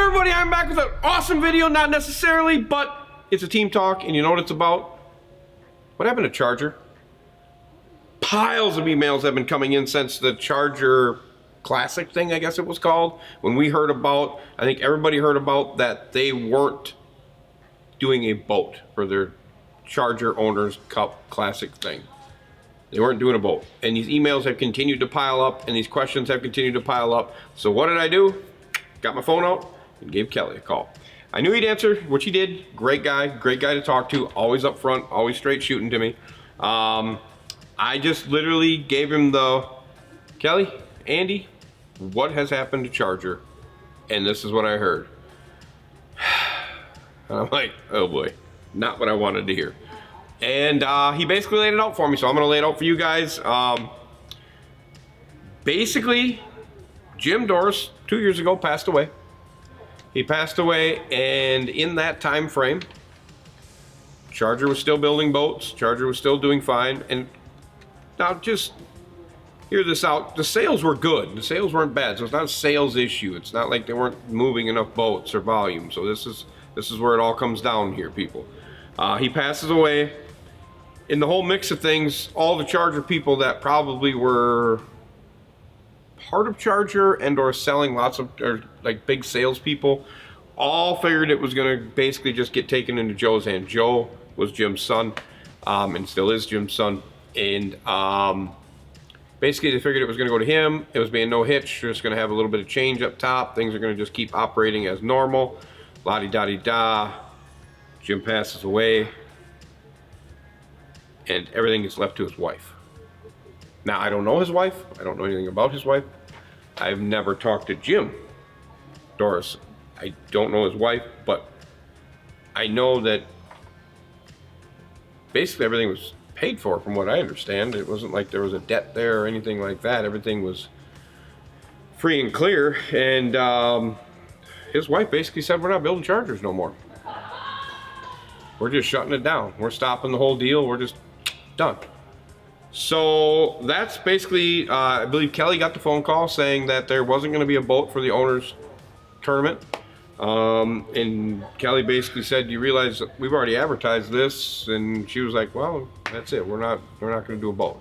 everybody, I'm back with an awesome video, not necessarily, but it's a team talk, and you know what it's about? What happened to Charger? Piles of emails have been coming in since the Charger Classic thing, I guess it was called. When we heard about, I think everybody heard about that they weren't doing a boat for their Charger Owners Cup Classic thing. They weren't doing a boat. And these emails have continued to pile up, and these questions have continued to pile up. So what did I do? Got my phone out and gave Kelly a call. I knew he'd answer, which he did. Great guy to talk to, always up front, always straight shooting to me. I just literally gave him the, Kelly, Andy, what has happened to Charger? And this is what I heard. And I'm like, oh boy, not what I wanted to hear. And he basically laid it out for me, so I'm gonna lay it out for you guys. Basically, Jim Doris, 2 years ago, passed away. He passed away, and in that time frame, Charger was still building boats. Charger was still doing fine. And now, just hear this out. The sales were good. The sales weren't bad, so it's not a sales issue. It's not like they weren't moving enough boats or volume. So this is where it all comes down here, people. He passes away. In the whole mix of things, all the Charger people that probably were part of Charger and or selling lots of, or like big salespeople, all figured it was going to basically just get taken into Joe's hand. Joe was Jim's son, and still is Jim's son. And basically they figured it was going to go to him. It was being no hitch, just going to have a little bit of change up top. Things are going to just keep operating as normal. La-di-da-di-da. Jim passes away, and everything is left to his wife. Now, I don't know his wife. I don't know anything about his wife. I've never talked to Jim Doris. I don't know his wife, but I know that basically everything was paid for, from what I understand. It wasn't like there was a debt there or anything like that. Everything was free and clear, and his wife basically said, we're not building Chargers no more. We're just shutting it down. We're stopping the whole deal. We're just done. So that's basically, I believe Kelly got the phone call saying that there wasn't going to be a boat for the owners tournament. And Kelly basically said, you realize we've already advertised this? And she was like, well, that's it. We're not going to do a boat.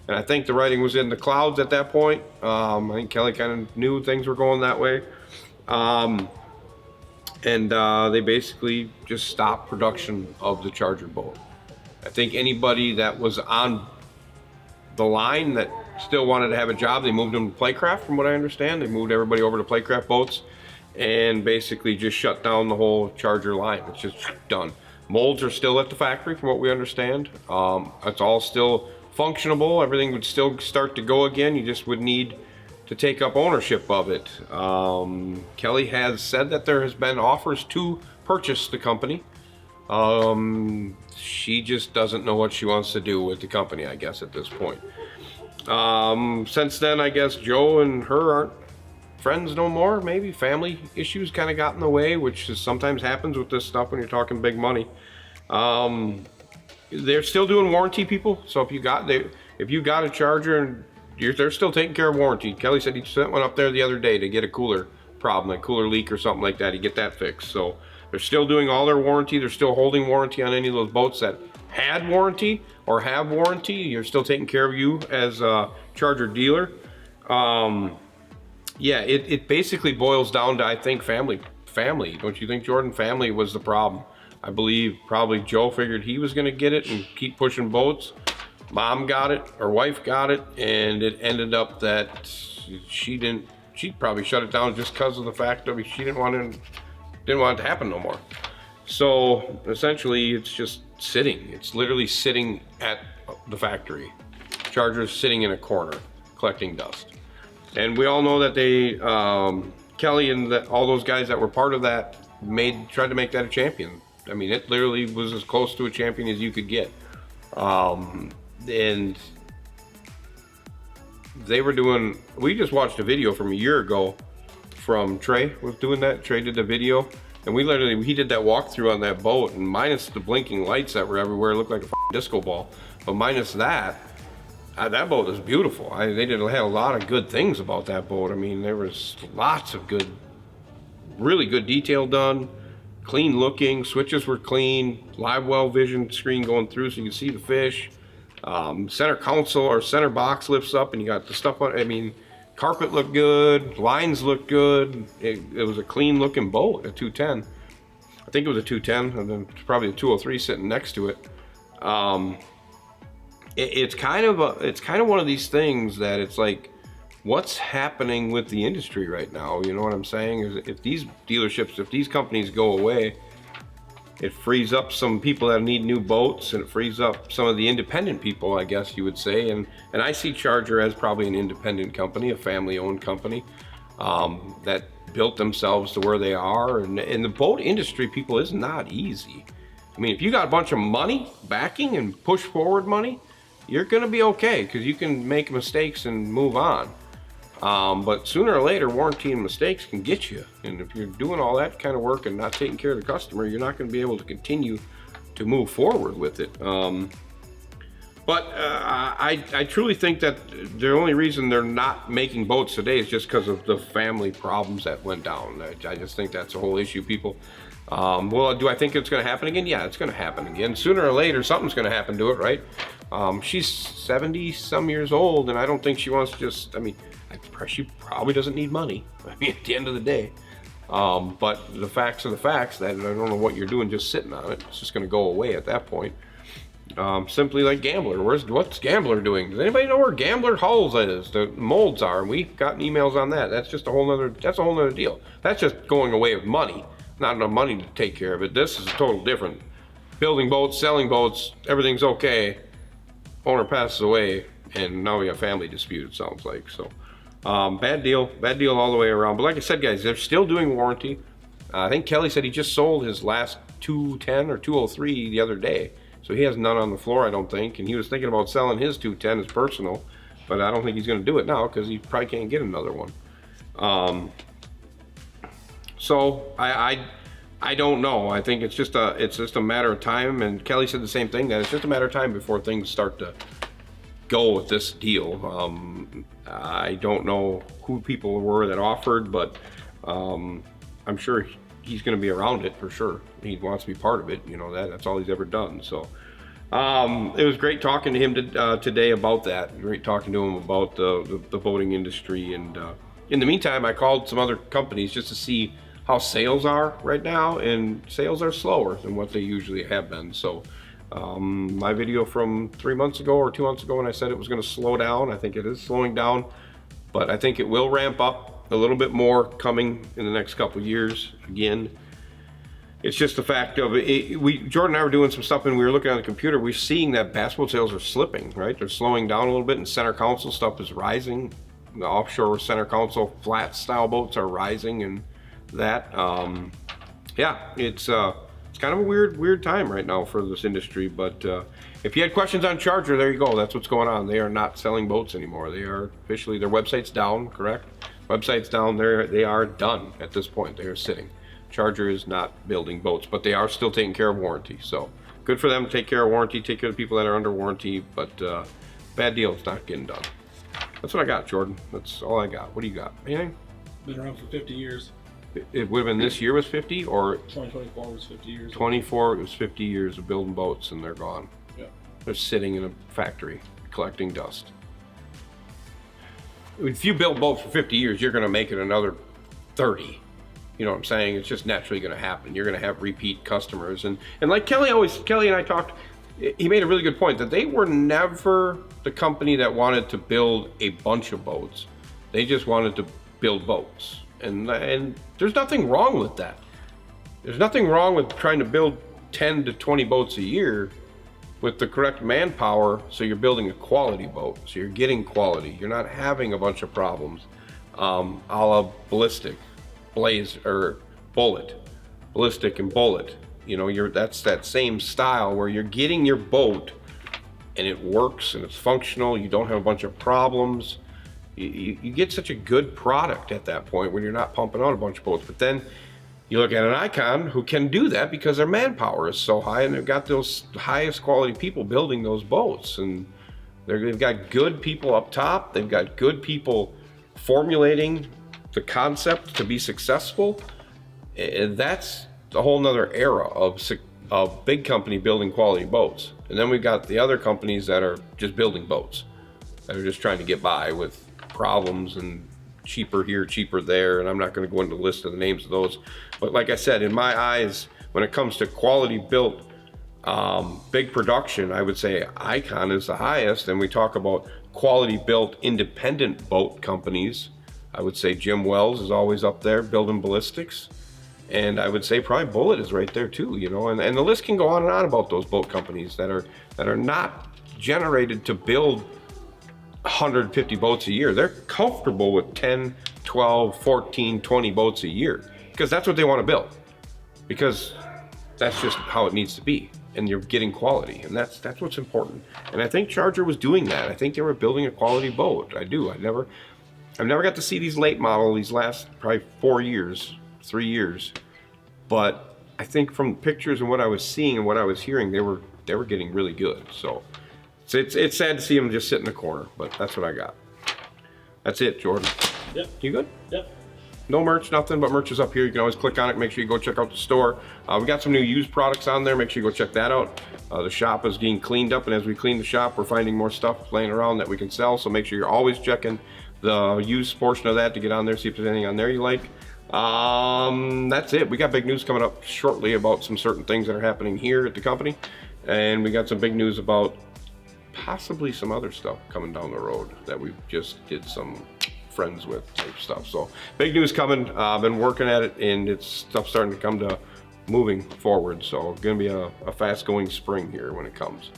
And I think the writing was in the clouds at that point. I think Kelly kind of knew things were going that way. And they basically just stopped production of the Charger boat. I think anybody that was on the line that still wanted to have a job, they moved them to Playcraft, from what I understand. They moved everybody over to Playcraft boats and basically just shut down the whole Charger line. It's just done. Molds are still at the factory, from what we understand. It's all still functionable. Everything would still start to go again. You just would need to take up ownership of it. Kelly has said that there has been offers to purchase the company. She just doesn't know what she wants to do with the company, I guess, at this point. Since then, I guess Joe and her aren't friends no more. Maybe family issues kind of got in the way, which is sometimes happens with this stuff when you're talking big money. They're still doing warranty, people. So if you got a Charger and they're still taking care of warranty. Kelly said he sent one up there the other day to get a cooler problem, a cooler leak or something like that. He get that fixed. So they're still doing all their warranty. They're still holding warranty on any of those boats that had warranty or have warranty. You're still taking care of you as a Charger dealer. Yeah, it basically boils down to, I think, family. Don't you think, Jordan? Family was the problem. I believe probably Joe figured he was going to get it and keep pushing boats. Mom got it, her wife got it, and it ended up that she probably shut it down just because of the fact that she didn't want it to happen no more. So essentially it's just sitting. It's literally sitting at the factory. Charger's sitting in a corner collecting dust. And we all know that they, Kelly and all those guys that were part of that tried to make that a champion. I mean, it literally was as close to a champion as you could get. And they were doing, we just watched a video from a year ago from Trey was doing that. Trey did the video, and he did that walkthrough on that boat, and minus the blinking lights that were everywhere, it looked like a disco ball. But minus that, that boat is beautiful. They had a lot of good things about that boat. I mean, there was lots of good really good detail done, clean looking, switches were clean, live well vision screen going through so you can see the fish. Center console or center box lifts up and you got the stuff on, I mean, carpet looked good, lines looked good. It was a clean looking boat, a 210. I think it was a 210 and then probably a 203 sitting next to it. It's kind of one of these things that it's like, what's happening with the industry right now? You know what I'm saying? Is if these dealerships, if these companies go away, it frees up some people that need new boats, and it frees up some of the independent people, I guess you would say. And I see Charger as probably an independent company, a family-owned company that built themselves to where they are. And the boat industry, people, is not easy. I mean, if you got a bunch of money backing and push forward money, you're gonna be okay because you can make mistakes and move on. But sooner or later, warranty and mistakes can get you. And if you're doing all that kind of work and not taking care of the customer, you're not going to be able to continue to move forward with it. I truly think that the only reason they're not making boats today is just because of the family problems that went down. I just think that's a whole issue, people. Well, do I think it's going to happen again? Yeah, it's going to happen again. Sooner or later, something's going to happen to it, right? She's 70 some years old, and I don't think she wants to just, I mean, she probably doesn't need money, I mean, at the end of the day. But the facts are the facts, that I don't know what you're doing just sitting on it. It's just going to go away at that point. Simply like Gambler. What's Gambler doing? Does anybody know where Gambler hulls is? The molds are, and we've gotten emails on that. That's just a whole nother deal. That's just going away with money. Not enough money to take care of it. This is a total different. Building boats, selling boats, everything's okay. Owner passes away, and now we have family dispute, it sounds like. So bad deal all the way around. But like I said, guys, they're still doing warranty. I think Kelly said he just sold his last 210 or 203 the other day. So he has none on the floor, I don't think. And he was thinking about selling his 210 as personal, but I don't think he's going to do it now because he probably can't get another one. So I don't know. I think it's just a matter of time. And Kelly said the same thing, that it's just a matter of time before things start to go with this deal. I don't know who people were that offered, but I'm sure he's going to be around it for sure. He wants to be part of it. You know, that's all he's ever done. So it was great talking to him today about that. Great talking to him about the boating industry. And in the meantime, I called some other companies just to see how sales are right now, and sales are slower than what they usually have been. So my video from 3 months ago or 2 months ago when I said it was going to slow down, I think it is slowing down, but I think it will ramp up a little bit more coming in the next couple of years. Again, it's just the fact of it. Jordan and I were doing some stuff and we were looking on the computer. We're seeing that bass boat sales are slipping, right? They're slowing down a little bit, and center console stuff is rising. The offshore center console flat style boats are rising, and that yeah, it's kind of a weird time right now for this industry. But if you had questions on Charger, there you go. That's what's going on. They are not selling boats anymore. They are officially, their website's down, correct? Website's down. They are done at this point. They are sitting. Charger is not building boats, but they are still taking care of warranty. So good for them to take care of warranty, take care of the people that are under warranty, but bad deal, it's not getting done. That's what I got, Jordan. That's all I got. What do you got? Anything? Been around for 50 years. It would have been this year was 50, or 2024 was 50 years. 24, it was 50 years of building boats, and they're gone. Yeah. They're sitting in a factory collecting dust. If you build boats for 50 years, you're going to make it another 30. You know what I'm saying? It's just naturally going to happen. You're going to have repeat customers. And like Kelly and I talked, he made a really good point that they were never the company that wanted to build a bunch of boats. They just wanted to build boats. And there's nothing wrong with that. There's nothing wrong with trying to build 10 to 20 boats a year with the correct manpower, so you're building a quality boat, so you're getting quality. You're not having a bunch of problems, a la ballistic, ballistic and bullet. You know, that's that same style where you're getting your boat and it works and it's functional. You don't have a bunch of problems. You get such a good product at that point when you're not pumping out a bunch of boats. But then you look at an Icon who can do that because their manpower is so high, and they've got those highest quality people building those boats, and they've got good people up top. They've got good people formulating the concept to be successful, That's a whole nother era of big company building quality boats. And then we've got the other companies that are just building boats, that are just trying to get by with problems and cheaper here, cheaper there. And I'm not going to go into the list of the names of those. But like I said, in my eyes, when it comes to quality built, big production, I would say Icon is the highest. And we talk about quality built independent boat companies. I would say Jim Wells is always up there building ballistics. And I would say probably Bullet is right there too, you know, and the list can go on and on about those boat companies that are not generated to build 150 boats a year. They're comfortable with 10, 12, 14, 20 boats a year because that's what they want to build, because that's just how it needs to be. And you're getting quality, and that's what's important. And I think Charger was doing that. I think they were building a quality boat. I've never got to see these late model these last probably 3 years, but I think from pictures and what I was seeing and what I was hearing, they were getting really good. So it's sad to see them just sit in the corner, but that's what I got. That's it, Jordan. Yep. You good? Yep. No merch, nothing but merch is up here. You can always click on it. Make sure you go check out the store. We got some new used products on there. Make sure you go check that out. The shop is getting cleaned up, and as we clean the shop, we're finding more stuff laying around that we can sell. So make sure you're always checking the used portion of that to get on there, see if there's anything on there you like. That's it. We got big news coming up shortly about some certain things that are happening here at the company, and we got some big news about possibly some other stuff coming down the road that we just did some friends with type stuff. So big news coming. I've been working at it, and it's stuff starting to come to moving forward. So gonna be a fast going spring here when it comes.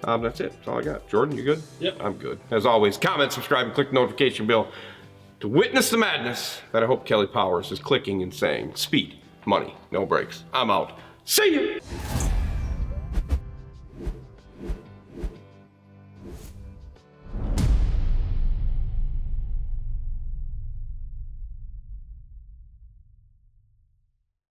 That's it. That's all I got. Jordan, you good? Yep. I'm good. As always, comment, subscribe, and click the notification bell to witness the madness that I hope Kelly Powers is clicking and saying. Speed, money, no brakes. I'm out. See you.